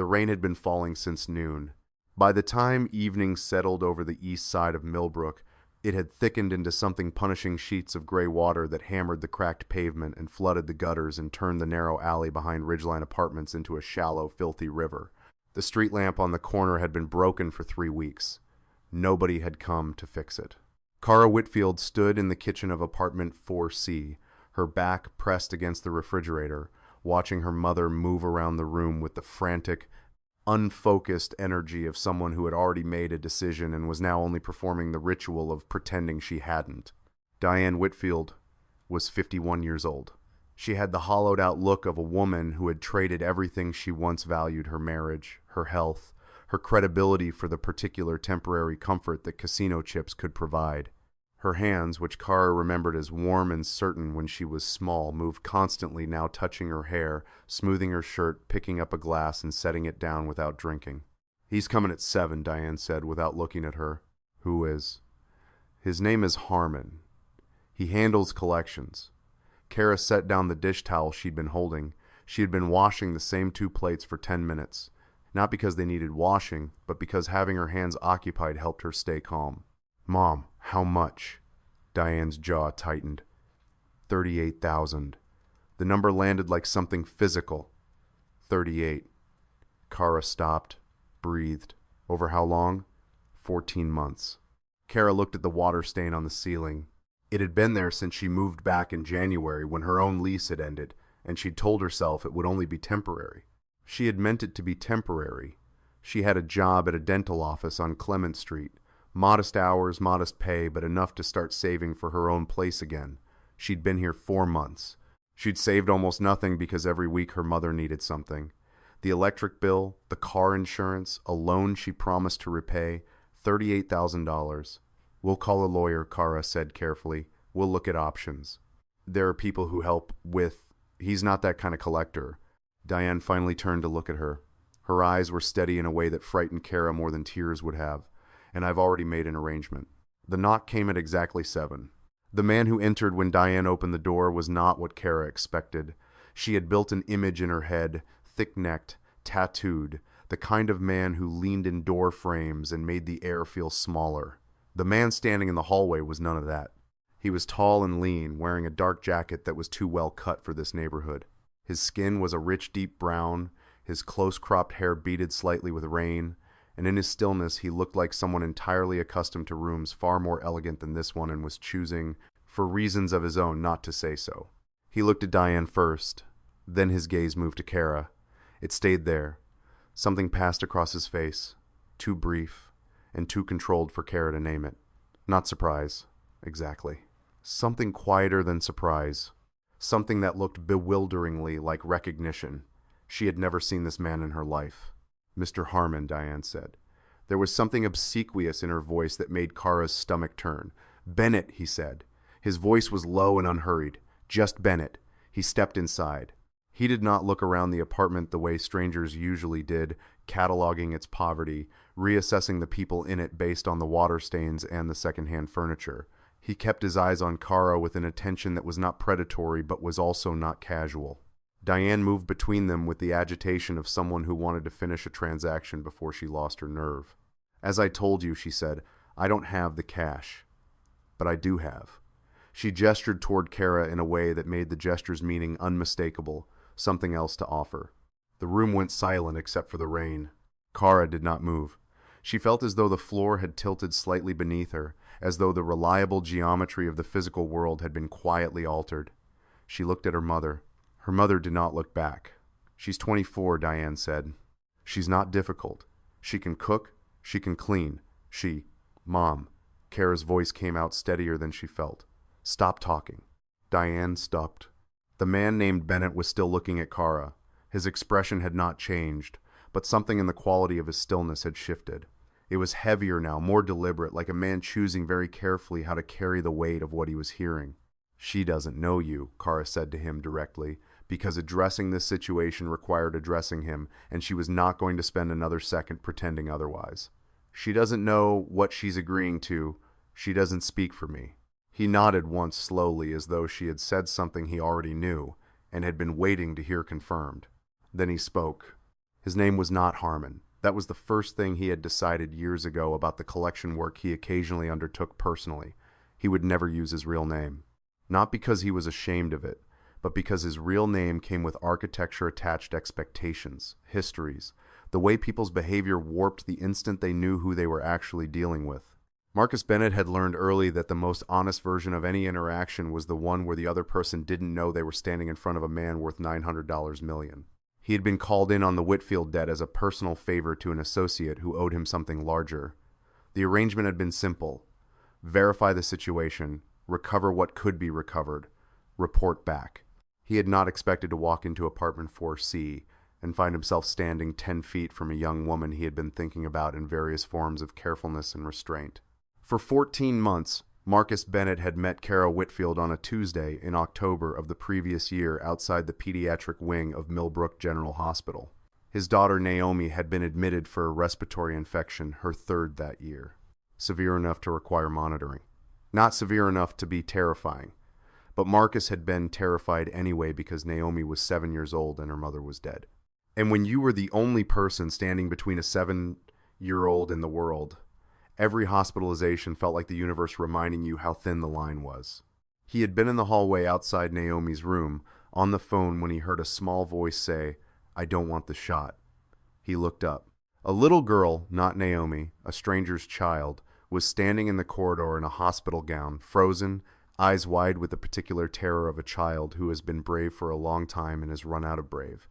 The rain had been falling since noon. By the time evening settled over the east side of Millbrook, it had thickened into something punishing sheets of gray water that hammered the cracked pavement and flooded the gutters and turned the narrow alley behind Ridgeline Apartments into a shallow, filthy river. The street lamp on the corner had been broken for 3 weeks. Nobody had come to fix it. Kara Whitfield stood in the kitchen of apartment 4C, her back pressed against the refrigerator, watching her mother move around the room with the frantic, unfocused energy of someone who had already made a decision and was now only performing the ritual of pretending she hadn't. Diane Whitfield was 51 years old. She had the hollowed-out look of a woman who had traded everything she once valued: her marriage, her health, her credibility for the particular temporary comfort that casino chips could provide. Her hands, which Kara remembered as warm and certain when she was small, moved constantly, now touching her hair, smoothing her shirt, picking up a glass and setting it down without drinking. "He's coming at 7, Diane said without looking at her. "Who is?" "His name is Harmon. He handles collections." Kara set down the dish towel she'd been holding. She had been washing the same 2 plates for 10 minutes. Not because they needed washing, but because having her hands occupied helped her stay calm. "Mom, how much?" Diane's jaw tightened. 38,000. The number landed like something physical. 38. Kara stopped, breathed. Over how long? 14 months. Kara looked at the water stain on the ceiling. It had been there since she moved back in January when her own lease had ended, and she'd told herself it would only be temporary. She had meant it to be temporary. She had a job at a dental office on Clement Street. Modest hours, modest pay, but enough to start saving for her own place again. She'd been here 4 months. She'd saved almost nothing because every week her mother needed something. The electric bill, the car insurance, a loan she promised to repay, $38,000. "We'll call a lawyer," Kara said carefully. "We'll look at options. There are people who help with... He's not that kind of collector." Diane finally turned to look at her. Her eyes were steady in a way that frightened Kara more than tears would have. "And I've already made an arrangement." The knock came at exactly 7. The man who entered when Diane opened the door was not what Kara expected. She had built an image in her head, thick-necked, tattooed, the kind of man who leaned in door frames and made the air feel smaller. The man standing in the hallway was none of that. He was tall and lean, wearing a dark jacket that was too well cut for this neighborhood. His skin was a rich, deep brown, his close-cropped hair beaded slightly with rain, and in his stillness he looked like someone entirely accustomed to rooms far more elegant than this one and was choosing, for reasons of his own, not to say so. He looked at Diane first, then his gaze moved to Kara. It stayed there. Something passed across his face, too brief, and too controlled for Kara to name it. Not surprise, exactly. Something quieter than surprise. Something that looked bewilderingly like recognition. She had never seen this man in her life. "Mr. Harmon," Diane said. There was something obsequious in her voice that made Kara's stomach turn. "Bennett," he said. His voice was low and unhurried. "Just Bennett." He stepped inside. He did not look around the apartment the way strangers usually did, cataloging its poverty, reassessing the people in it based on the water stains and the secondhand furniture. He kept his eyes on Kara with an attention that was not predatory but was also not casual. Diane moved between them with the agitation of someone who wanted to finish a transaction before she lost her nerve. "As I told you," she said, "I don't have the cash. But I do have." She gestured toward Kara in a way that made the gesture's meaning unmistakable, something else to offer. The room went silent except for the rain. Kara did not move. She felt as though the floor had tilted slightly beneath her, as though the reliable geometry of the physical world had been quietly altered. She looked at her mother. Her mother did not look back. "She's 24, Diane said. "She's not difficult. She can cook. She can clean. Mom." Kara's voice came out steadier than she felt. "Stop talking." Diane stopped. The man named Bennett was still looking at Kara. His expression had not changed, but something in the quality of his stillness had shifted. It was heavier now, more deliberate, like a man choosing very carefully how to carry the weight of what he was hearing. "She doesn't know you," Kara said to him directly, because addressing this situation required addressing him, and she was not going to spend another second pretending otherwise. "She doesn't know what she's agreeing to. She doesn't speak for me." He nodded once slowly, as though she had said something he already knew and had been waiting to hear confirmed. Then he spoke. His name was not Harmon. That was the first thing he had decided years ago about the collection work he occasionally undertook personally. He would never use his real name. Not because he was ashamed of it, but because his real name came with architecture-attached expectations, histories, the way people's behavior warped the instant they knew who they were actually dealing with. Marcus Bennett had learned early that the most honest version of any interaction was the one where the other person didn't know they were standing in front of a man worth $900 million. He had been called in on the Whitfield debt as a personal favor to an associate who owed him something larger. The arrangement had been simple: verify the situation, recover what could be recovered, report back. He had not expected to walk into apartment 4C and find himself standing 10 feet from a young woman he had been thinking about in various forms of carefulness and restraint. For 14 months, Marcus Bennett had met Kara Whitfield on a Tuesday in October of the previous year outside the pediatric wing of Millbrook General Hospital. His daughter Naomi had been admitted for a respiratory infection, her third that year, severe enough to require monitoring. Not severe enough to be terrifying, but Marcus had been terrified anyway because Naomi was 7 years old and her mother was dead. And when you were the only person standing between a 7-year-old and the world, every hospitalization felt like the universe reminding you how thin the line was. He had been in the hallway outside Naomi's room, on the phone, when he heard a small voice say, "I don't want the shot." He looked up. A little girl, not Naomi, a stranger's child, was standing in the corridor in a hospital gown, frozen, eyes wide with the particular terror of a child who has been brave for a long time and has run out of brave.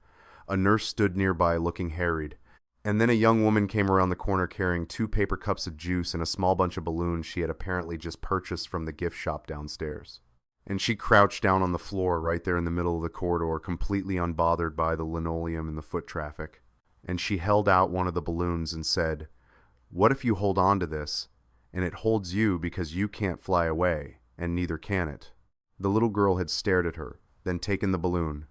A nurse stood nearby looking harried. And then a young woman came around the corner carrying 2 paper cups of juice and a small bunch of balloons she had apparently just purchased from the gift shop downstairs. And she crouched down on the floor right there in the middle of the corridor, completely unbothered by the linoleum and the foot traffic. And she held out one of the balloons and said, "What if you hold on to this, and it holds you because you can't fly away, and neither can it?" The little girl had stared at her, then taken the balloon.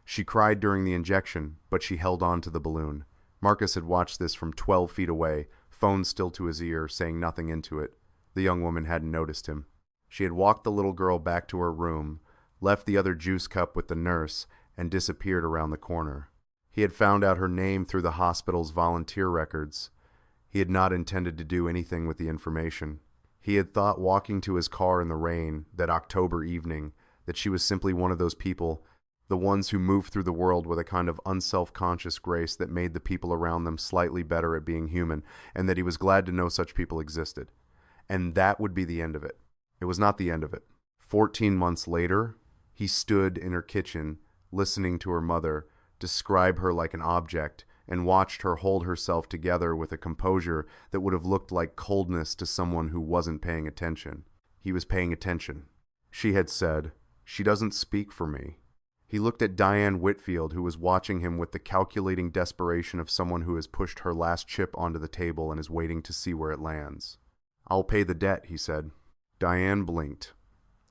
She cried during the injection, but she held on to the balloon. Marcus had watched this from 12 feet away, phone still to his ear, saying nothing into it. The young woman hadn't noticed him. She had walked the little girl back to her room, left the other juice cup with the nurse, and disappeared around the corner. He had found out her name through the hospital's volunteer records. He had not intended to do anything with the information. He had thought, walking to his car in the rain that October evening, that she was simply one of those people, the ones who moved through the world with a kind of unself-conscious grace that made the people around them slightly better at being human, and that he was glad to know such people existed. And that would be the end of it. It was not the end of it. 14 months later, he stood in her kitchen, listening to her mother describe her like an object, and watched her hold herself together with a composure that would have looked like coldness to someone who wasn't paying attention. He was paying attention. She had said, "She doesn't speak for me." He looked at Diane Whitfield, who was watching him with the calculating desperation of someone who has pushed her last chip onto the table and is waiting to see where it lands. "I'll pay the debt," he said. Diane blinked.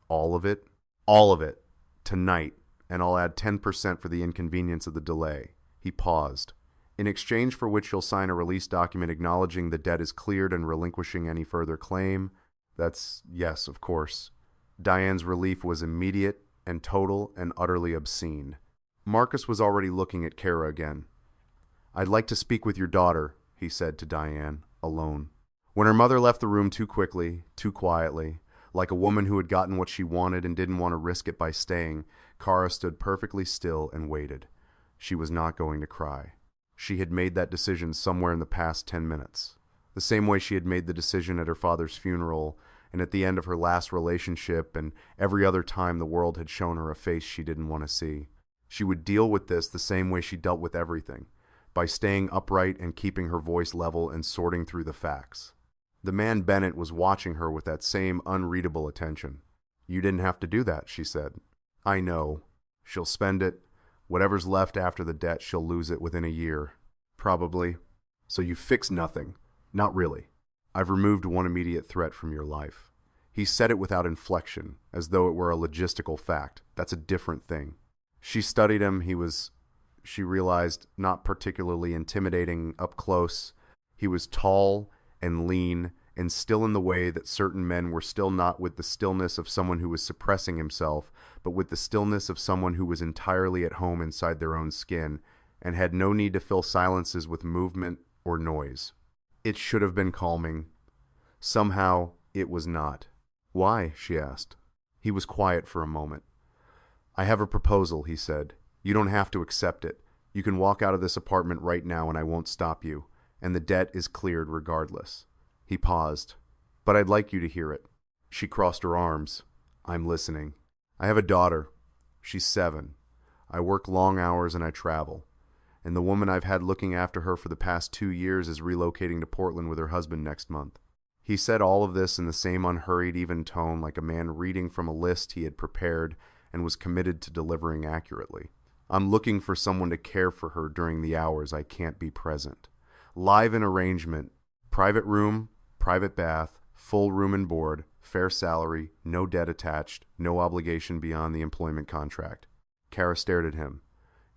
"All of it?" "All of it. Tonight. And I'll add 10% for the inconvenience of the delay." He paused. "In exchange for which you'll sign a release document acknowledging the debt is cleared and relinquishing any further claim." "That's yes, of course." Diane's relief was immediate and total and utterly obscene. Marcus was already looking at Kara again. "I'd like to speak with your daughter," he said to Diane, alone. When her mother left the room too quickly, too quietly, like a woman who had gotten what she wanted and didn't want to risk it by staying, Kara stood perfectly still and waited. She was not going to cry. She had made that decision somewhere in the past 10 minutes. The same way she had made the decision at her father's funeral, and at the end of her last relationship, and every other time the world had shown her a face she didn't want to see. She would deal with this the same way she dealt with everything, by staying upright and keeping her voice level and sorting through the facts. The man Bennett was watching her with that same unreadable attention. "You didn't have to do that," she said. "I know. She'll spend it. Whatever's left after the debt, she'll lose it within a year. Probably. So you fix nothing. Not really. I've removed one immediate threat from your life." He said it without inflection, as though it were a logistical fact. That's a different thing. She studied him. He was, she realized, not particularly intimidating up close. He was tall and lean, and still in the way that certain men were still, not with the stillness of someone who was suppressing himself, but with the stillness of someone who was entirely at home inside their own skin, and had no need to fill silences with movement or noise. It should have been calming. Somehow, it was not. "Why?" she asked. He was quiet for a moment. "I have a proposal," he said. "You don't have to accept it. You can walk out of this apartment right now and I won't stop you, and the debt is cleared regardless." He paused. "But I'd like you to hear it." She crossed her arms. "I'm listening. I have a daughter. She's 7. I work long hours and I travel. And the woman I've had looking after her for the past 2 years is relocating to Portland with her husband next month." He said all of this in the same unhurried, even tone, like a man reading from a list he had prepared and was committed to delivering accurately. "I'm looking for someone to care for her during the hours I can't be present. Live-in arrangement, private room, private bath, full room and board, fair salary, no debt attached, no obligation beyond the employment contract." Kara stared at him.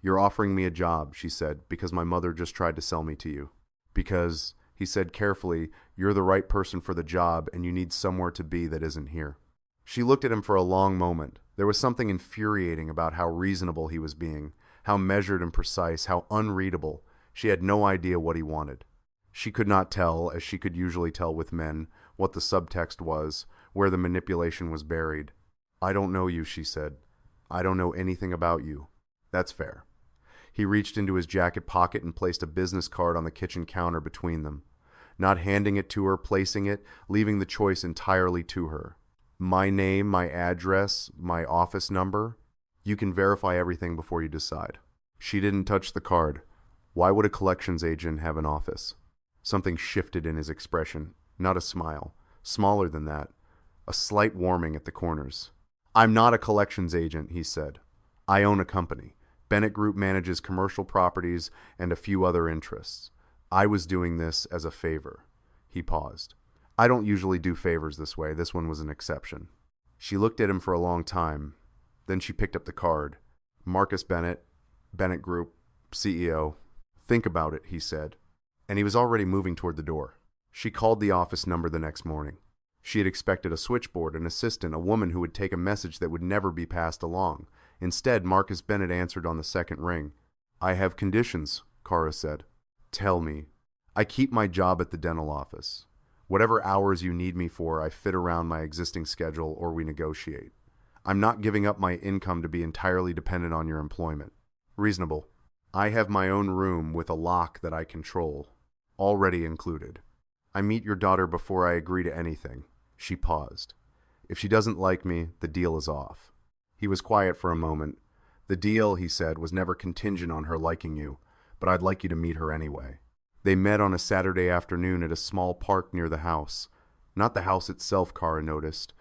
"You're offering me a job," she said, "because my mother just tried to sell me to you. Because," he said carefully, "you're the right person for the job and you need somewhere to be that isn't here." She looked at him for a long moment. There was something infuriating about how reasonable he was being, how measured and precise, how unreadable. She had no idea what he wanted. She could not tell, as she could usually tell with men, what the subtext was, where the manipulation was buried. "I don't know you," she said. "I don't know anything about you." "That's fair." He reached into his jacket pocket and placed a business card on the kitchen counter between them. Not handing it to her, placing it, leaving the choice entirely to her. "My name, my address, my office number. You can verify everything before you decide." She didn't touch the card. Why would a collections agent have an office? Something shifted in his expression. Not a smile. Smaller than that. A slight warming at the corners. "I'm not a collections agent," he said. "I own a company. Bennett Group manages commercial properties and a few other interests. I was doing this as a favor." He paused. "I don't usually do favors this way. This one was an exception." She looked at him for a long time. Then she picked up the card. "Marcus Bennett, Bennett Group, CEO. Think about it," he said. And he was already moving toward the door. She called the office number the next morning. She had expected a switchboard, an assistant, a woman who would take a message that would never be passed along. Instead, Marcus Bennett answered on the second ring. "I have conditions," Kara said. "Tell me." "I keep my job at the dental office. Whatever hours you need me for, I fit around my existing schedule or we negotiate. I'm not giving up my income to be entirely dependent on your employment." "Reasonable." "I have my own room with a lock that I control, already included. I meet your daughter before I agree to anything." She paused. "If she doesn't like me, the deal is off." He was quiet for a moment. "The deal," he said, "was never contingent on her liking you, but I'd like you to meet her anyway." They met on a Saturday afternoon at a small park near the house. Not the house itself, Kara noticed.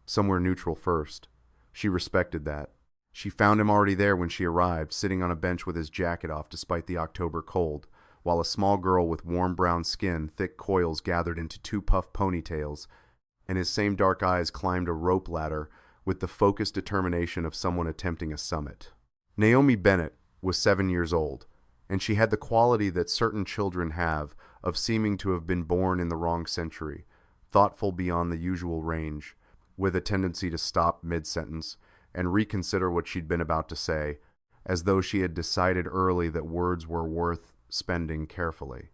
Somewhere neutral first. She respected that. She found him already there when she arrived, sitting on a bench with his jacket off despite the October cold, while a small girl with warm brown skin, thick coils gathered into 2 puff ponytails, and his same dark eyes climbed a rope ladder with the focused determination of someone attempting a summit. Naomi Bennett was 7 years old, and she had the quality that certain children have of seeming to have been born in the wrong century, thoughtful beyond the usual range, with a tendency to stop mid-sentence and reconsider what she'd been about to say, as though she had decided early that words were worth spending carefully.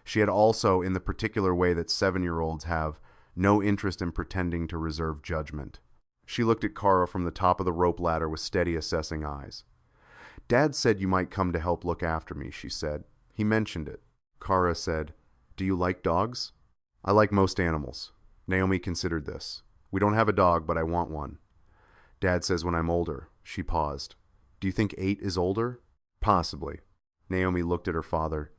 She had also, in the particular way that 7-year-olds have, no interest in pretending to reserve judgment. She looked at Kara from the top of the rope ladder with steady, assessing eyes. "Dad said you might come to help look after me," she said. "He mentioned it." Kara said, "Do you like dogs?" "I like most animals." Naomi considered this. "We don't have a dog, but I want one." "Dad says when I'm older." She paused. "Do you think 8 is older?" "Possibly." Naomi looked at her father.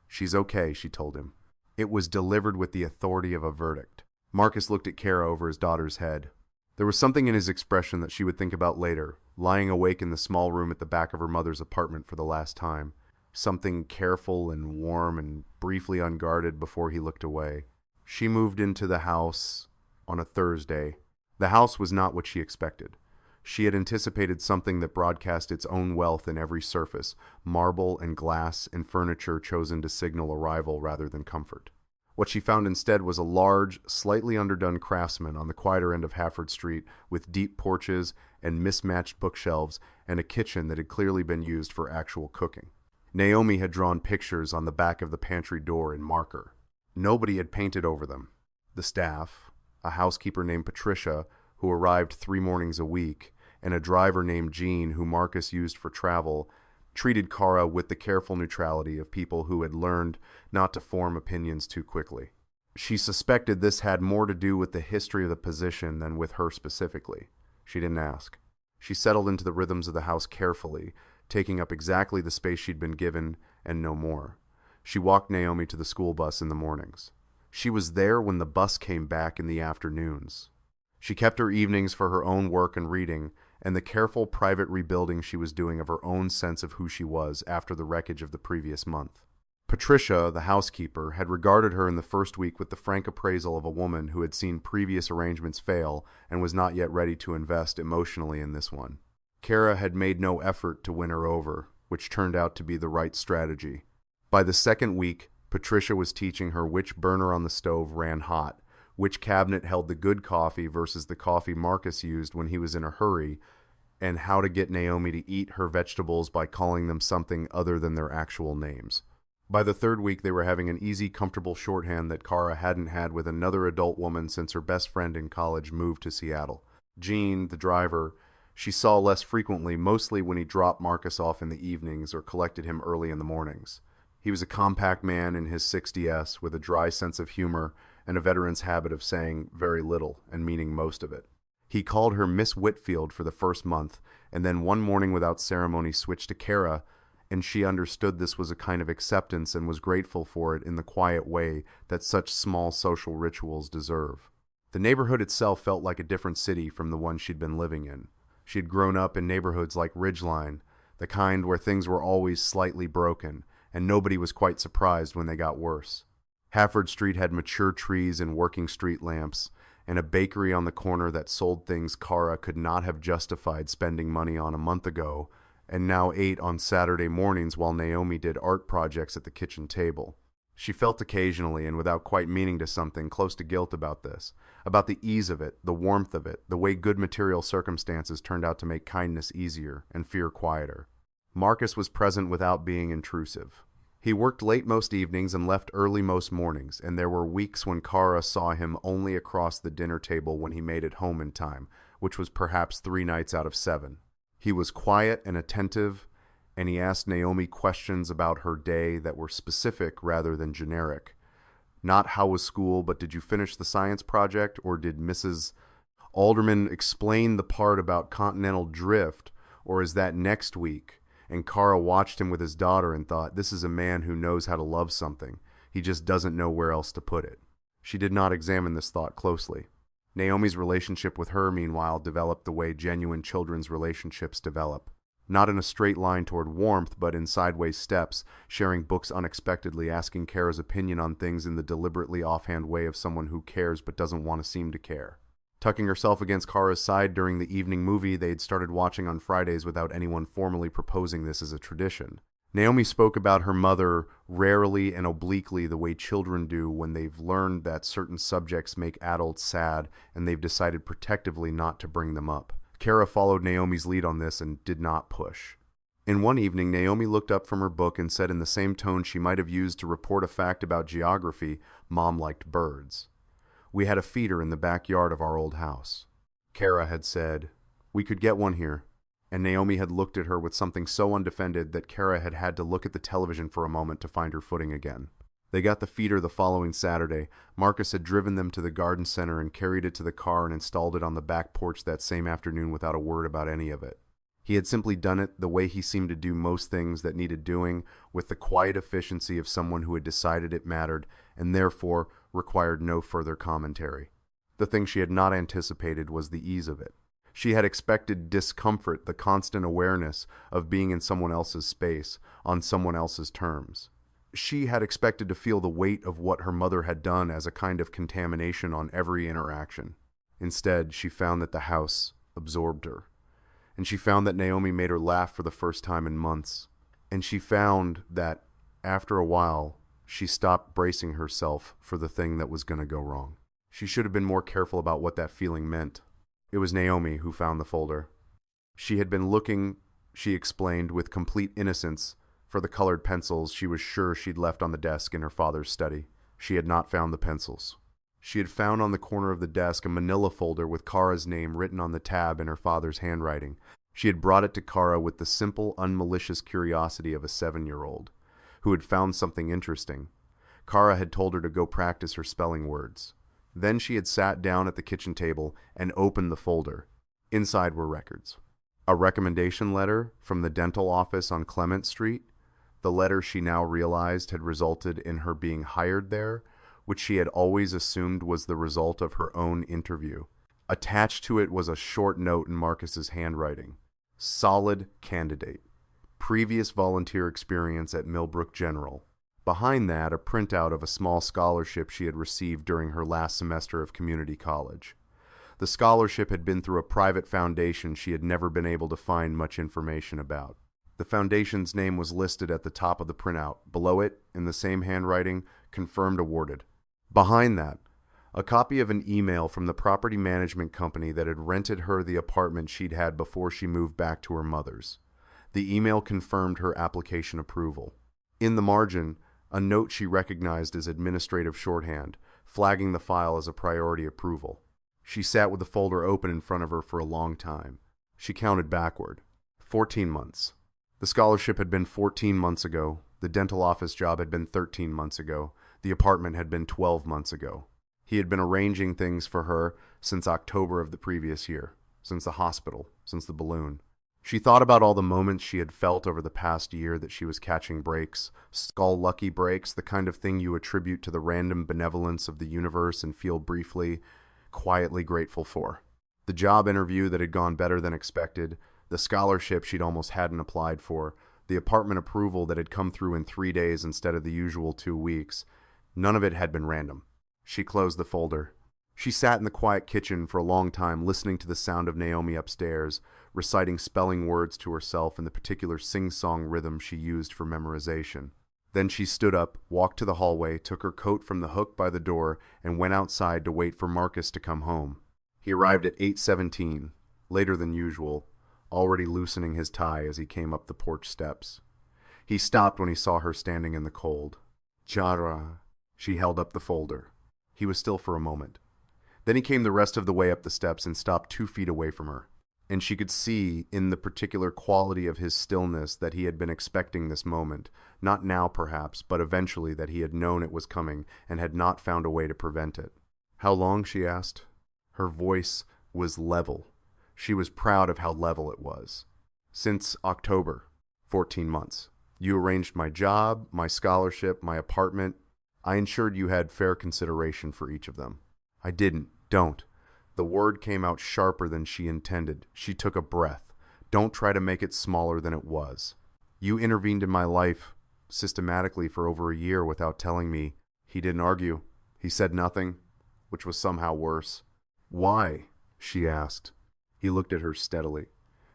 "She's okay," she told him. It was delivered with the authority of a verdict. Marcus looked at Kara over his daughter's head. There was something in his expression that she would think about later, lying awake in the small room at the back of her mother's apartment for the last time. Something careful and warm and briefly unguarded before he looked away. She moved into the house on a Thursday. The house was not what she expected. She had anticipated something that broadcast its own wealth in every surface, marble and glass and furniture chosen to signal arrival rather than comfort. What she found instead was a large, slightly underdone craftsman on the quieter end of Hafford Street with deep porches and mismatched bookshelves and a kitchen that had clearly been used for actual cooking. Naomi had drawn pictures on the back of the pantry door in marker. Nobody had painted over them. The staff, a housekeeper named Patricia, who arrived 3 mornings a week, and a driver named Jean, who Marcus used for travel, treated Kara with the careful neutrality of people who had learned not to form opinions too quickly. She suspected this had more to do with the history of the position than with her specifically. She didn't ask. She settled into the rhythms of the house carefully, taking up exactly the space she'd been given and no more. She walked Naomi to the school bus in the mornings. She was there when the bus came back in the afternoons. She kept her evenings for her own work and reading, and the careful private rebuilding she was doing of her own sense of who she was after the wreckage of the previous month. Patricia, the housekeeper, had regarded her in the first week with the frank appraisal of a woman who had seen previous arrangements fail and was not yet ready to invest emotionally in this one. Kara had made no effort to win her over, which turned out to be the right strategy. By the second week, Patricia was teaching her which burner on the stove ran hot, which cabinet held the good coffee versus the coffee Marcus used when he was in a hurry, and how to get Naomi to eat her vegetables by calling them something other than their actual names. By the third week, they were having an easy, comfortable shorthand that Kara hadn't had with another adult woman since her best friend in college moved to Seattle. Jean, the driver, she saw less frequently, mostly when he dropped Marcus off in the evenings or collected him early in the mornings. He was a compact man in his 60s with a dry sense of humor and a veteran's habit of saying very little and meaning most of it. He called her Miss Whitfield for the first month, and then one morning without ceremony switched to Kara, and she understood this was a kind of acceptance and was grateful for it in the quiet way that such small social rituals deserve. The neighborhood itself felt like a different city from the one she'd been living in. She had grown up in neighborhoods like Ridgeline, the kind where things were always slightly broken, and nobody was quite surprised when they got worse. Hafford Street had mature trees and working street lamps, and a bakery on the corner that sold things Kara could not have justified spending money on a month ago, and now ate on Saturday mornings while Naomi did art projects at the kitchen table. She felt occasionally, and without quite meaning to something, close to guilt about this, about the ease of it, the warmth of it, the way good material circumstances turned out to make kindness easier and fear quieter. Marcus was present without being intrusive. He worked late most evenings and left early most mornings, and there were weeks when Kara saw him only across the dinner table when he made it home in time, which was perhaps 3 nights out of 7. He was quiet and attentive, and he asked Naomi questions about her day that were specific rather than generic. Not how was school, but did you finish the science project, or did Mrs. Alderman explain the part about continental drift, or is that next week? And Kara watched him with his daughter and thought, this is a man who knows how to love something. He just doesn't know where else to put it. She did not examine this thought closely. Naomi's relationship with her, meanwhile, developed the way genuine children's relationships develop. Not in a straight line toward warmth, but in sideways steps, sharing books unexpectedly, asking Kara's opinion on things in the deliberately offhand way of someone who cares but doesn't want to seem to care. Tucking herself against Kara's side during the evening movie they'd started watching on Fridays without anyone formally proposing this as a tradition. Naomi spoke about her mother rarely and obliquely the way children do when they've learned that certain subjects make adults sad and they've decided protectively not to bring them up. Kara followed Naomi's lead on this and did not push. In one evening, Naomi looked up from her book and said in the same tone she might have used to report a fact about geography, Mom liked birds. We had a feeder in the backyard of our old house. Kara had said, we could get one here. And Naomi had looked at her with something so undefended that Kara had had to look at the television for a moment to find her footing again. They got the feeder the following Saturday. Marcus had driven them to the garden center and carried it to the car and installed it on the back porch that same afternoon without a word about any of it. He had simply done it the way he seemed to do most things that needed doing, with the quiet efficiency of someone who had decided it mattered and therefore required no further commentary. The thing she had not anticipated was the ease of it. She had expected discomfort, the constant awareness of being in someone else's space, on someone else's terms. She had expected to feel the weight of what her mother had done as a kind of contamination on every interaction. Instead, she found that the house absorbed her. And she found that Naomi made her laugh for the first time in months. And she found that, after a while, she stopped bracing herself for the thing that was going to go wrong. She should have been more careful about what that feeling meant. It was Naomi who found the folder. She had been looking, she explained with complete innocence, For the colored pencils she was sure she'd left on the desk in her father's study. She had not found the pencils. She had found on the corner of the desk a manila folder with Kara's name written on the tab in her father's handwriting. She had brought it to Kara with the simple, unmalicious curiosity of a 7-year-old who had found something interesting. Kara had told her to go practice her spelling words. Then she had sat down at the kitchen table and opened the folder. Inside were records. A recommendation letter from the dental office on Clement Street. The letter she now realized had resulted in her being hired there, which she had always assumed was the result of her own interview. Attached to it was a short note in Marcus's handwriting. Solid candidate. Previous volunteer experience at Millbrook General. Behind that, a printout of a small scholarship she had received during her last semester of community college. The scholarship had been through a private foundation she had never been able to find much information about. The foundation's name was listed at the top of the printout. Below it, in the same handwriting, confirmed awarded. Behind that, a copy of an email from the property management company that had rented her the apartment she'd had before she moved back to her mother's. The email confirmed her application approval. In the margin, a note she recognized as administrative shorthand, flagging the file as a priority approval. She sat with the folder open in front of her for a long time. She counted backward. 14 months. The scholarship had been 14 months ago. The dental office job had been 13 months ago. The apartment had been 12 months ago. He had been arranging things for her since October of the previous year, since the hospital, since the balloon. She thought about all the moments she had felt over the past year that she was catching breaks, skull-lucky breaks, the kind of thing you attribute to the random benevolence of the universe and feel briefly, quietly grateful for. The job interview that had gone better than expected, the scholarship she'd almost hadn't applied for, the apartment approval that had come through in 3 days instead of the usual 2 weeks. None of it had been random. She closed the folder. She sat in the quiet kitchen for a long time, listening to the sound of Naomi upstairs, reciting spelling words to herself in the particular sing-song rhythm she used for memorization. Then she stood up, walked to the hallway, took her coat from the hook by the door, and went outside to wait for Marcus to come home. He arrived at 8:17, later than usual, already loosening his tie as he came up the porch steps. He stopped when he saw her standing in the cold. Jara. She held up the folder. He was still for a moment. Then he came the rest of the way up the steps and stopped 2 feet away from her. And she could see in the particular quality of his stillness that he had been expecting this moment, not now perhaps, but eventually that he had known it was coming and had not found a way to prevent it. How long, she asked. Her voice was level. She was proud of how level it was. Since October, 14 months. You arranged my job, my scholarship, my apartment. I ensured you had fair consideration for each of them. I didn't. Don't. The word came out sharper than she intended. She took a breath. Don't try to make it smaller than it was. You intervened in my life systematically for over a year without telling me. He didn't argue. He said nothing, which was somehow worse. Why? She asked. He looked at her steadily.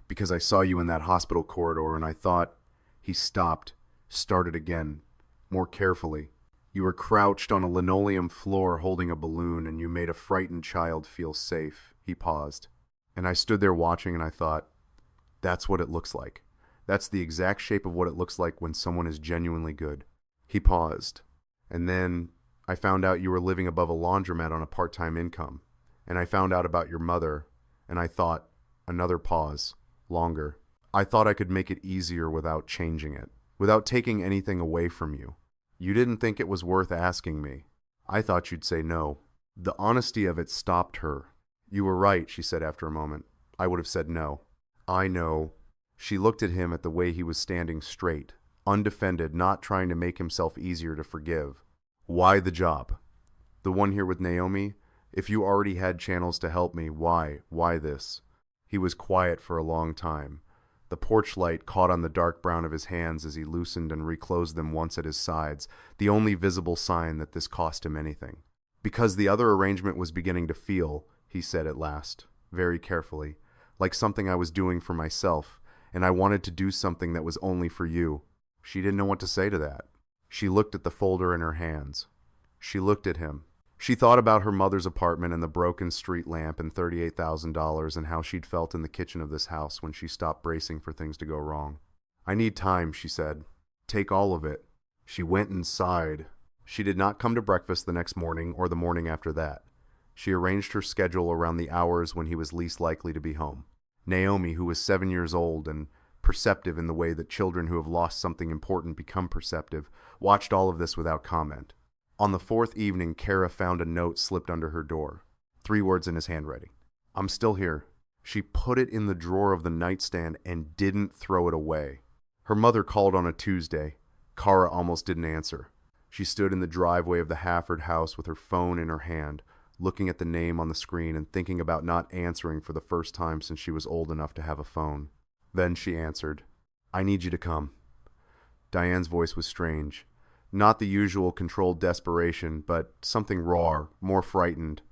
Because I saw you in that hospital corridor and I thought... He stopped, started again, more carefully. You were crouched on a linoleum floor holding a balloon and you made a frightened child feel safe. He paused. And I stood there watching and I thought, that's what it looks like. That's the exact shape of what it looks like when someone is genuinely good. He paused. And then I found out you were living above a laundromat on a part-time income. And I found out about your mother. And I thought, another pause, longer. I thought I could make it easier without changing it, without taking anything away from you. You didn't think it was worth asking me. I thought you'd say no. The honesty of it stopped her. You were right, she said after a moment. I would have said no. I know. She looked at him at the way he was standing straight, undefended, not trying to make himself easier to forgive. Why the job? The one here with Naomi? If you already had channels to help me, why? Why this? He was quiet for a long time. The porch light caught on the dark brown of his hands as he loosened and reclosed them once at his sides, the only visible sign that this cost him anything. Because the other arrangement was beginning to feel, he said at last, very carefully, like something I was doing for myself, and I wanted to do something that was only for you. She didn't know what to say to that. She looked at the folder in her hands. She looked at him. She thought about her mother's apartment and the broken street lamp and $38,000 and how she'd felt in the kitchen of this house when she stopped bracing for things to go wrong. I need time, she said. Take all of it. She went inside. She did not come to breakfast the next morning or the morning after that. She arranged her schedule around the hours when he was least likely to be home. Naomi, who was 7 years old and perceptive in the way that children who have lost something important become perceptive, watched all of this without comment. On the fourth evening, Kara found a note slipped under her door. 3 words in his handwriting. I'm still here. She put it in the drawer of the nightstand and didn't throw it away. Her mother called on a Tuesday. Kara almost didn't answer. She stood in the driveway of the Hafford house with her phone in her hand, looking at the name on the screen and thinking about not answering for the first time since she was old enough to have a phone. Then she answered, I need you to come. Diane's voice was strange. Not the usual controlled desperation, but something raw, more frightened.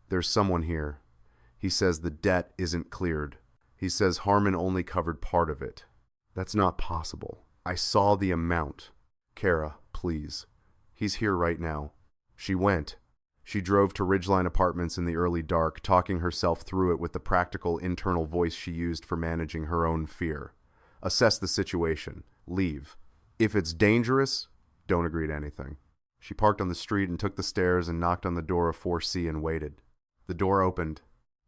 There's someone here. He says the debt isn't cleared. He says Harmon only covered part of it. That's not possible. I saw the amount. Kara, please. He's here right now. She went. She drove to Ridgeline Apartments in the early dark, talking herself through it with the practical internal voice she used for managing her own fear. Assess the situation. Leave. If it's dangerous, don't agree to anything. She parked on the street and took the stairs and knocked on the door of 4C and waited. The door opened.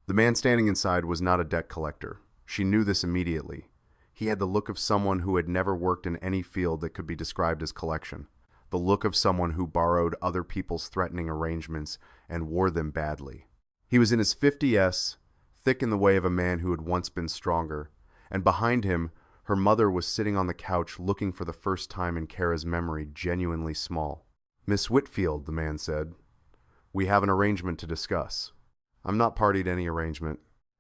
The man standing inside was not a debt collector. She knew this immediately. He had the look of someone who had never worked in any field that could be described as collection. The look of someone who borrowed other people's threatening arrangements and wore them badly. He was in his 50s, thick in the way of a man who had once been stronger, and behind him, her mother was sitting on the couch looking for the first time in Kara's memory genuinely small. Miss Whitfield, the man said, we have an arrangement to discuss. I'm not party to any arrangement.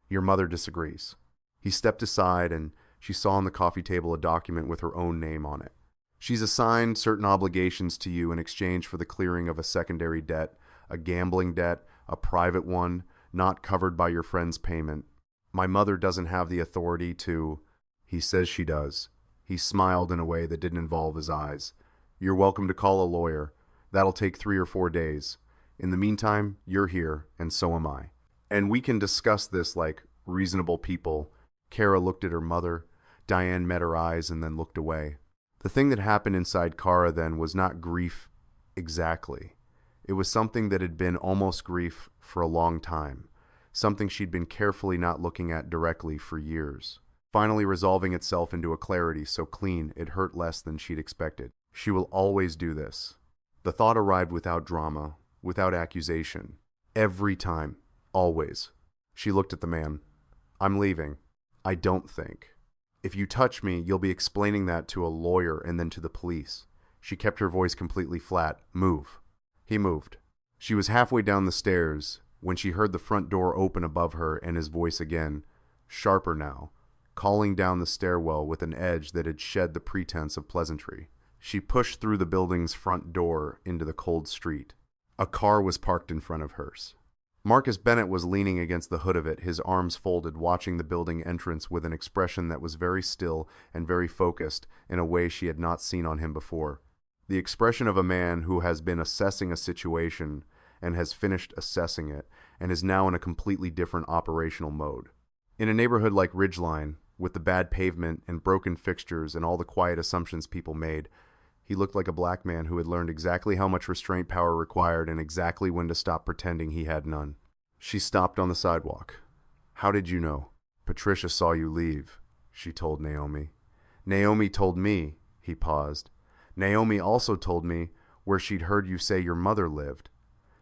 Your mother disagrees. He stepped aside and she saw on the coffee table a document with her own name on it. She's assigned certain obligations to you in exchange for the clearing of a secondary debt, a gambling debt, a private one, not covered by your friend's payment. My mother doesn't have the authority to... He says she does. He smiled in a way that didn't involve his eyes. You're welcome to call a lawyer. That'll take 3 or 4 days. In the meantime, you're here, and so am I. And we can discuss this like reasonable people. Kara looked at her mother. Diane met her eyes and then looked away. The thing that happened inside Kara then was not grief exactly. It was something that had been almost grief for a long time, something she'd been carefully not looking at directly for years, finally resolving itself into a clarity so clean it hurt less than she'd expected. She will always do this. The thought arrived without drama, without accusation. Every time. Always. She looked at the man. I'm leaving. I don't think. If you touch me, you'll be explaining that to a lawyer and then to the police. She kept her voice completely flat. Move. He moved. She was halfway down the stairs when she heard the front door open above her and his voice again, sharper now, calling down the stairwell with an edge that had shed the pretense of pleasantry. She pushed through the building's front door into the cold street. A car was parked in front of hers. Marcus Bennett was leaning against the hood of it, his arms folded, watching the building entrance with an expression that was very still and very focused in a way she had not seen on him before. The expression of a man who has been assessing a situation and has finished assessing it and is now in a completely different operational mode. In a neighborhood like Ridgeline, with the bad pavement and broken fixtures and all the quiet assumptions people made, he looked like a black man who had learned exactly how much restraint power required and exactly when to stop pretending he had none. She stopped on the sidewalk. How did you know? Patricia saw you leave, she told Naomi. Naomi told me, he paused. Naomi also told me where she'd heard you say your mother lived.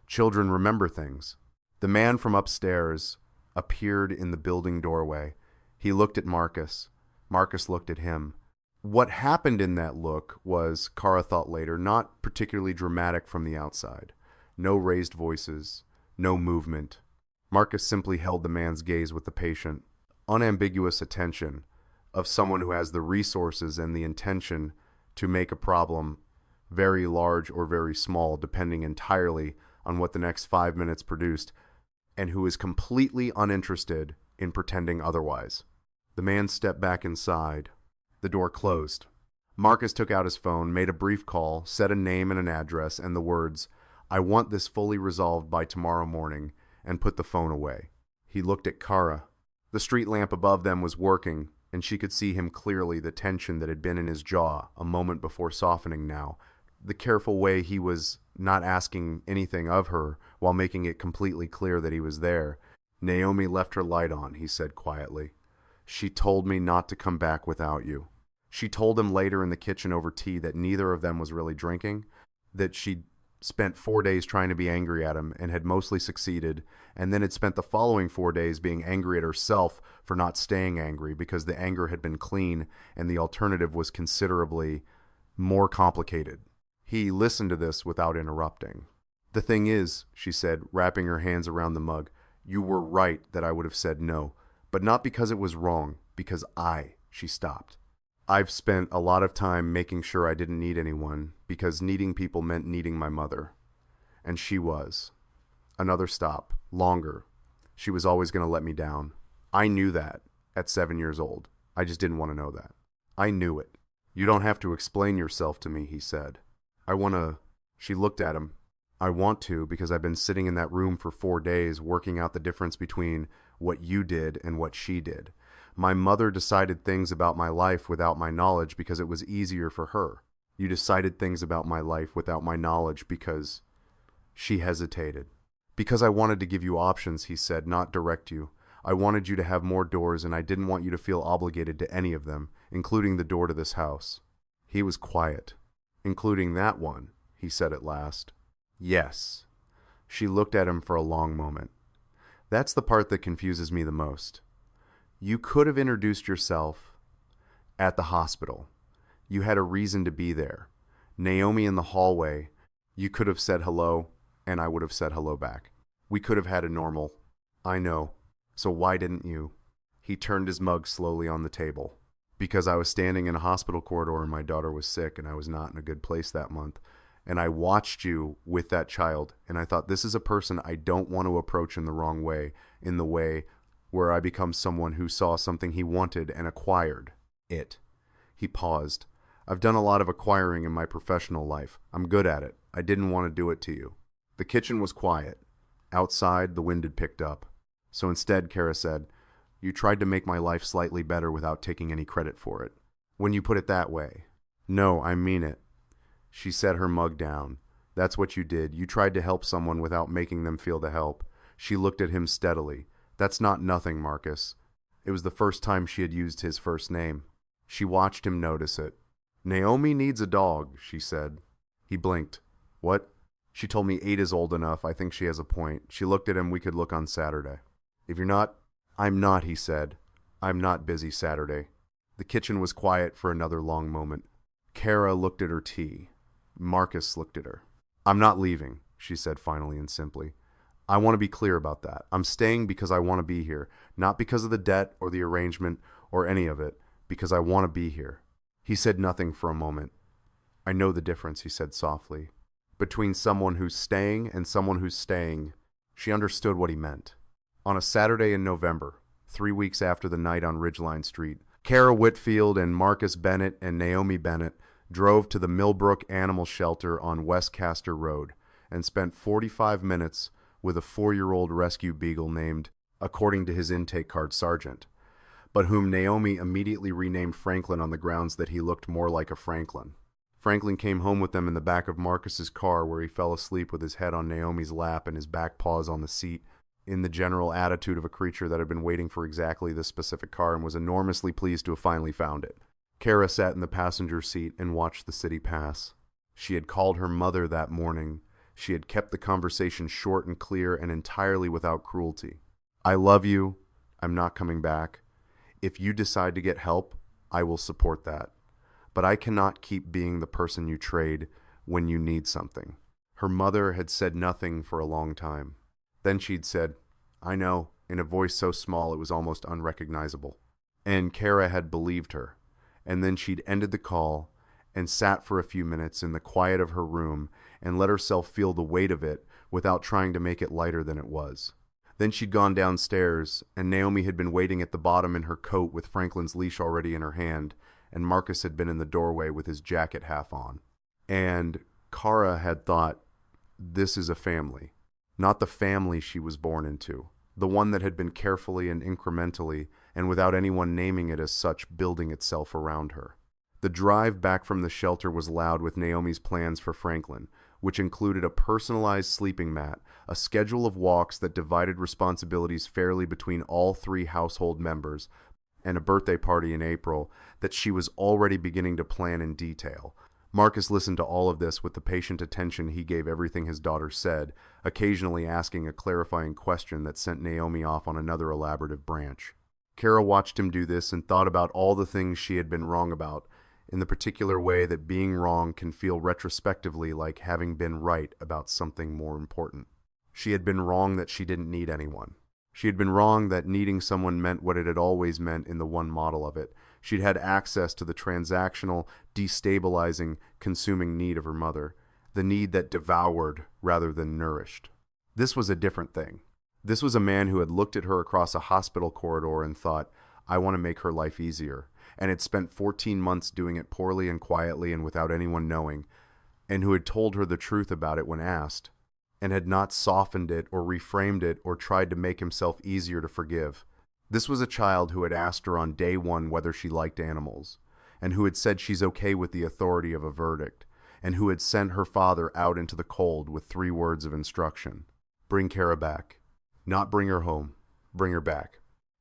Children remember things. The man from upstairs appeared in the building doorway. He looked at Marcus. Marcus looked at him. What happened in that look was, Kara thought later, not particularly dramatic from the outside. No raised voices, no movement. Marcus simply held the man's gaze with the patient, unambiguous attention of someone who has the resources and the intention to make a problem very large or very small, depending entirely on what the next 5 minutes produced, and who is completely uninterested in pretending otherwise. The man stepped back inside. The door closed. Marcus took out his phone, made a brief call, said a name and an address, and the words, I want this fully resolved by tomorrow morning, and put the phone away. He looked at Kara. The street lamp above them was working, and she could see him clearly, the tension that had been in his jaw a moment before softening now, the careful way he was not asking anything of her while making it completely clear that he was there. Naomi left her light on, he said quietly. She told me not to come back without you. She told him later in the kitchen over tea that neither of them was really drinking, that she'd spent 4 days trying to be angry at him and had mostly succeeded, and then had spent the following 4 days being angry at herself for not staying angry because the anger had been clean and the alternative was considerably more complicated. He listened to this without interrupting. The thing is, she said, wrapping her hands around the mug, you were right that I would have said no, but not because it was wrong, because she stopped. I've spent a lot of time making sure I didn't need anyone, because needing people meant needing my mother. And she was. Another stop. Longer. She was always going to let me down. I knew that at 7 years old. I just didn't want to know that. I knew it. You don't have to explain yourself to me, he said. She looked at him. I want to because I've been sitting in that room for 4 days working out the difference between what you did and what she did. My mother decided things about my life without my knowledge because it was easier for her. You decided things about my life without my knowledge because... She hesitated. Because I wanted to give you options, he said, not direct you. I wanted you to have more doors and I didn't want you to feel obligated to any of them, including the door to this house. He was quiet. Including that one, he said at last. Yes. She looked at him for a long moment. That's the part that confuses me the most. You could have introduced yourself at the hospital. You had a reason to be there. Naomi in the hallway, you could have said hello, and I would have said hello back. We could have had a normal, I know, so why didn't you? He turned his mug slowly on the table. Because I was standing in a hospital corridor and my daughter was sick and I was not in a good place that month. And I watched you with that child, and I thought, this is a person I don't want to approach in the wrong way, in the way where I become someone who saw something he wanted and acquired it. He paused. I've done a lot of acquiring in my professional life. I'm good at it. I didn't want to do it to you. The kitchen was quiet. Outside, the wind had picked up. So instead, Kara said, you tried to make my life slightly better without taking any credit for it. When you put it that way. No, I mean it. She set her mug down. That's what you did. You tried to help someone without making them feel the help. She looked at him steadily. That's not nothing, Marcus. It was the first time she had used his first name. She watched him notice it. Naomi needs a dog, she said. He blinked. What? She told me 8 is old enough. I think she has a point. She looked at him. We could look on Saturday. If you're not... I'm not, he said. I'm not busy Saturday. The kitchen was quiet for another long moment. Kara looked at her tea. Marcus looked at her. I'm not leaving, she said finally and simply. I want to be clear about that. I'm staying because I want to be here, not because of the debt or the arrangement or any of it, because I want to be here. He said nothing for a moment. I know the difference, he said softly, between someone who's staying and someone who's staying. She understood what he meant. On a Saturday in November, 3 weeks after the night on Ridgeline Street, Kara Whitfield and Marcus Bennett and Naomi Bennett drove to the Millbrook Animal Shelter on West Castor Road and spent 45 minutes with a 4-year-old rescue beagle named, according to his intake card, Sergeant, but whom Naomi immediately renamed Franklin on the grounds that he looked more like a Franklin. Franklin came home with them in the back of Marcus's car, where he fell asleep with his head on Naomi's lap and his back paws on the seat, in the general attitude of a creature that had been waiting for exactly this specific car and was enormously pleased to have finally found it. Kara sat in the passenger seat and watched the city pass. She had called her mother that morning. She had kept the conversation short and clear and entirely without cruelty. I love you. I'm not coming back. If you decide to get help, I will support that. But I cannot keep being the person you trade when you need something. Her mother had said nothing for a long time. Then she'd said, I know, in a voice so small it was almost unrecognizable. And Kara had believed her. And then she'd ended the call and sat for a few minutes in the quiet of her room and let herself feel the weight of it without trying to make it lighter than it was. Then she'd gone downstairs, and Naomi had been waiting at the bottom in her coat with Franklin's leash already in her hand, and Marcus had been in the doorway with his jacket half on. And Kara had thought, this is a family. Not the family she was born into, the one that had been carefully and incrementally and without anyone naming it as such building itself around her. The drive back from the shelter was loud with Naomi's plans for Franklin, which included a personalized sleeping mat, a schedule of walks that divided responsibilities fairly between all three household members, and a birthday party in April that she was already beginning to plan in detail. Marcus listened to all of this with the patient attention he gave everything his daughter said, occasionally asking a clarifying question that sent Naomi off on another elaborative branch. Kara watched him do this and thought about all the things she had been wrong about, in the particular way that being wrong can feel retrospectively like having been right about something more important. She had been wrong that she didn't need anyone. She had been wrong that needing someone meant what it had always meant in the one model of it. She'd had access to the transactional, destabilizing, consuming need of her mother, the need that devoured rather than nourished. This was a different thing. This was a man who had looked at her across a hospital corridor and thought, I want to make her life easier, and had spent 14 months doing it poorly and quietly and without anyone knowing, and who had told her the truth about it when asked, and had not softened it or reframed it or tried to make himself easier to forgive. This was a child who had asked her on day one whether she liked animals, and who had said she's okay with the authority of a verdict, and who had sent her father out into the cold with 3 words of instruction. Bring Kara back. Not bring her home. Bring her back.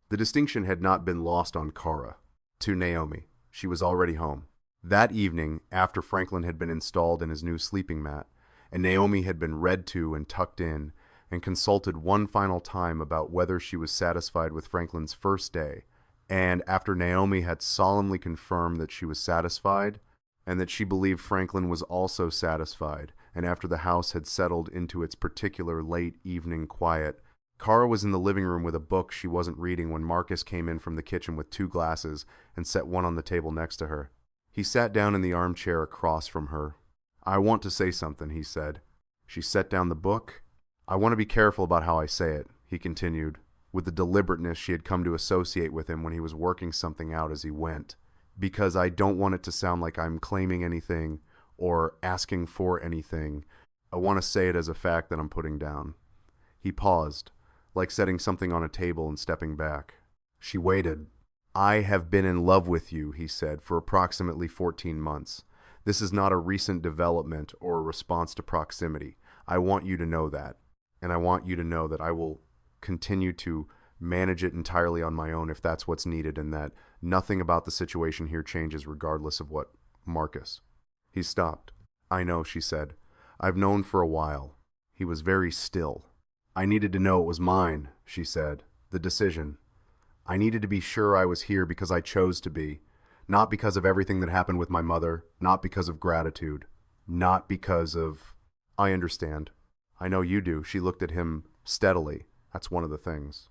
The distinction had not been lost on Kara. To Naomi, she was already home. That evening, after Franklin had been installed in his new sleeping mat, and Naomi had been read to and tucked in, and consulted one final time about whether she was satisfied with Franklin's first day, and after Naomi had solemnly confirmed that she was satisfied, and that she believed Franklin was also satisfied, and after the house had settled into its particular late evening quiet, Kara was in the living room with a book she wasn't reading when Marcus came in from the kitchen with 2 glasses and set one on the table next to her. He sat down in the armchair across from her. I want to say something, he said. She set down the book. I want to be careful about how I say it, he continued, with the deliberateness she had come to associate with him when he was working something out as he went, because I don't want it to sound like I'm claiming anything or asking for anything. I want to say it as a fact that I'm putting down. He paused, like setting something on a table and stepping back. She waited. I have been in love with you, he said, for approximately 14 months. This is not a recent development or a response to proximity. I want you to know that. And I want you to know that I will continue to manage it entirely on my own if that's what's needed, and that nothing about the situation here changes regardless of what Marcus. He stopped. I know, she said. I've known for a while. He was very still. I needed to know it was mine, she said. The decision. I needed to be sure I was here because I chose to be. Not because of everything that happened with my mother. Not because of gratitude. Not because of... I understand. I know you do. She looked at him steadily. That's one of the things.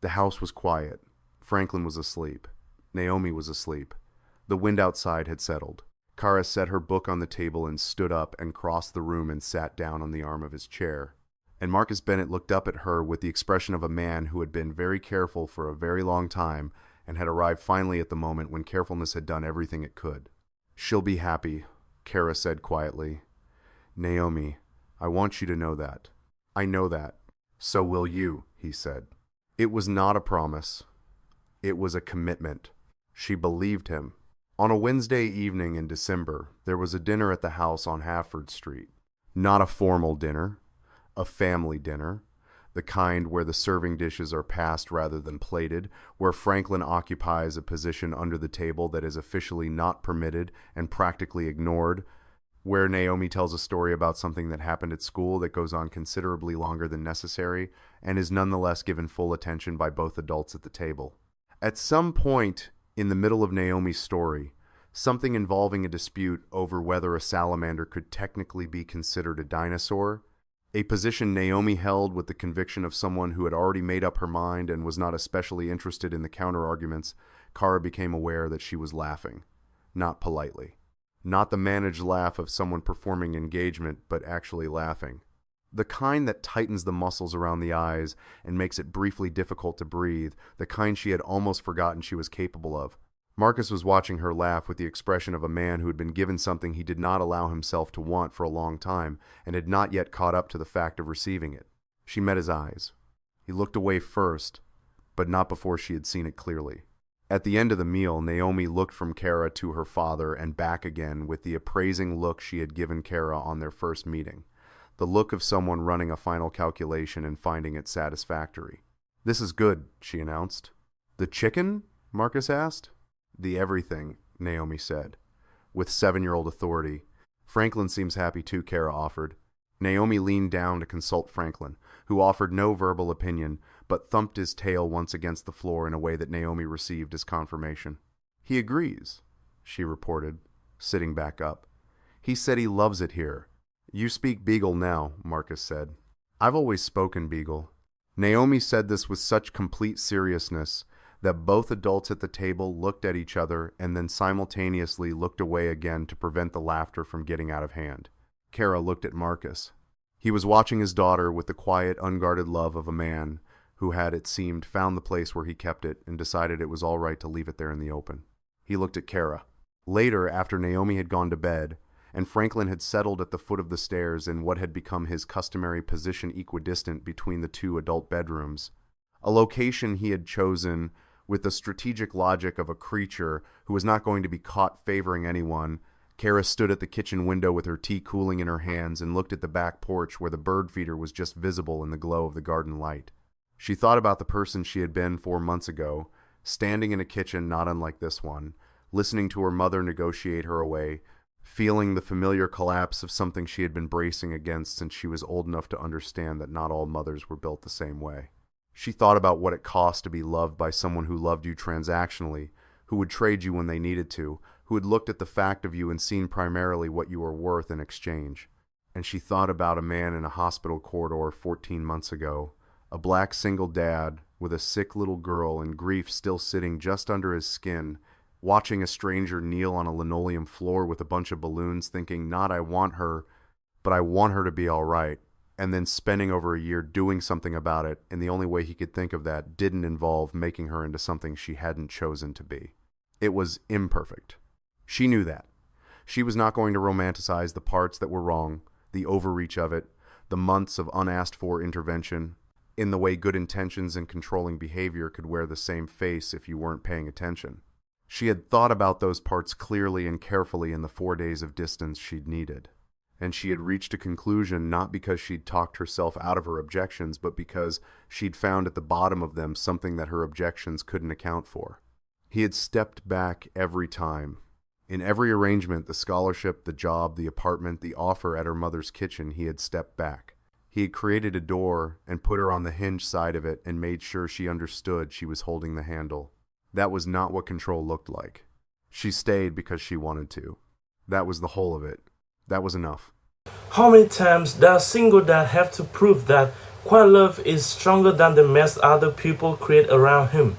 The house was quiet. Franklin was asleep. Naomi was asleep. The wind outside had settled. Kara set her book on the table and stood up and crossed the room and sat down on the arm of his chair. And Marcus Bennett looked up at her with the expression of a man who had been very careful for a very long time and had arrived finally at the moment when carefulness had done everything it could. She'll be happy, Kara said quietly. Naomi, I want you to know that. I know that. So will you, he said. It was not a promise. It was a commitment. She believed him. On a Wednesday evening in December, there was a dinner at the house on Hafford Street. Not a formal dinner, a family dinner, the kind where the serving dishes are passed rather than plated, where Franklin occupies a position under the table that is officially not permitted and practically ignored, where Naomi tells a story about something that happened at school that goes on considerably longer than necessary and is nonetheless given full attention by both adults at the table. At some point in the middle of Naomi's story, something involving a dispute over whether a salamander could technically be considered a dinosaur, a position Naomi held with the conviction of someone who had already made up her mind and was not especially interested in the counter-arguments, Kara became aware that she was laughing, not politely. Not the managed laugh of someone performing engagement, but actually laughing. The kind that tightens the muscles around the eyes and makes it briefly difficult to breathe, the kind she had almost forgotten she was capable of. Marcus was watching her laugh with the expression of a man who had been given something he did not allow himself to want for a long time and had not yet caught up to the fact of receiving it. She met his eyes. He looked away first, but not before she had seen it clearly. At the end of the meal, Naomi looked from Kara to her father and back again with the appraising look she had given Kara on their first meeting. The look of someone running a final calculation and finding it satisfactory. "This is good," she announced. "The chicken?" Marcus asked. "The everything," Naomi said, with 7-year-old authority. "Franklin seems happy too," Kara offered. Naomi leaned down to consult Franklin, who offered no verbal opinion, but thumped his tail once against the floor in a way that Naomi received as confirmation. "He agrees," she reported, sitting back up. "He said he loves it here." "You speak Beagle now," Marcus said. "I've always spoken Beagle." Naomi said this with such complete seriousness that both adults at the table looked at each other and then simultaneously looked away again to prevent the laughter from getting out of hand. Kara looked at Marcus. He was watching his daughter with the quiet, unguarded love of a man who had, it seemed, found the place where he kept it and decided it was all right to leave it there in the open. He looked at Kara. Later, after Naomi had gone to bed, and Franklin had settled at the foot of the stairs in what had become his customary position equidistant between the 2 adult bedrooms, a location he had chosen with the strategic logic of a creature who was not going to be caught favoring anyone. Kara stood at the kitchen window with her tea cooling in her hands and looked at the back porch where the bird feeder was just visible in the glow of the garden light. She thought about the person she had been 4 months ago, standing in a kitchen not unlike this one, listening to her mother negotiate her away, feeling the familiar collapse of something she had been bracing against since she was old enough to understand that not all mothers were built the same way. She thought about what it cost to be loved by someone who loved you transactionally, who would trade you when they needed to, who had looked at the fact of you and seen primarily what you were worth in exchange. And she thought about a man in a hospital corridor 14 months ago, a black single dad with a sick little girl and grief still sitting just under his skin, watching a stranger kneel on a linoleum floor with a bunch of balloons thinking, not I want her, but I want her to be all right, and then spending over a year doing something about it, and the only way he could think of that didn't involve making her into something she hadn't chosen to be. It was imperfect. She knew that. She was not going to romanticize the parts that were wrong, the overreach of it, the months of unasked-for intervention, in the way good intentions and controlling behavior could wear the same face if you weren't paying attention. She had thought about those parts clearly and carefully in the 4 days of distance she'd needed. And she had reached a conclusion not because she'd talked herself out of her objections, but because she'd found at the bottom of them something that her objections couldn't account for. He had stepped back every time. In every arrangement, the scholarship, the job, the apartment, the offer at her mother's kitchen, he had stepped back. He had created a door and put her on the hinge side of it and made sure she understood she was holding the handle. That was not what control looked like. She stayed because she wanted to. That was the whole of it. That was enough. How many times does single dad have to prove that quiet love is stronger than the mess other people create around him?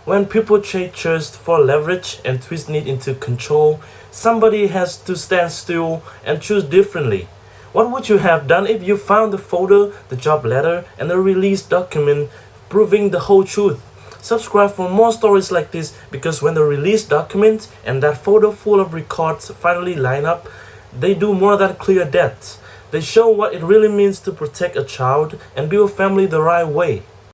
When people trade trust for leverage and twist need into control, somebody has to stand still and choose differently. What would you have done if you found the photo, the job letter, and the release document proving the whole truth? Subscribe for more stories like this, because when the release document and that photo full of records finally line up, they do more than clear debts. They show what it really means to protect a child and build a family the right way.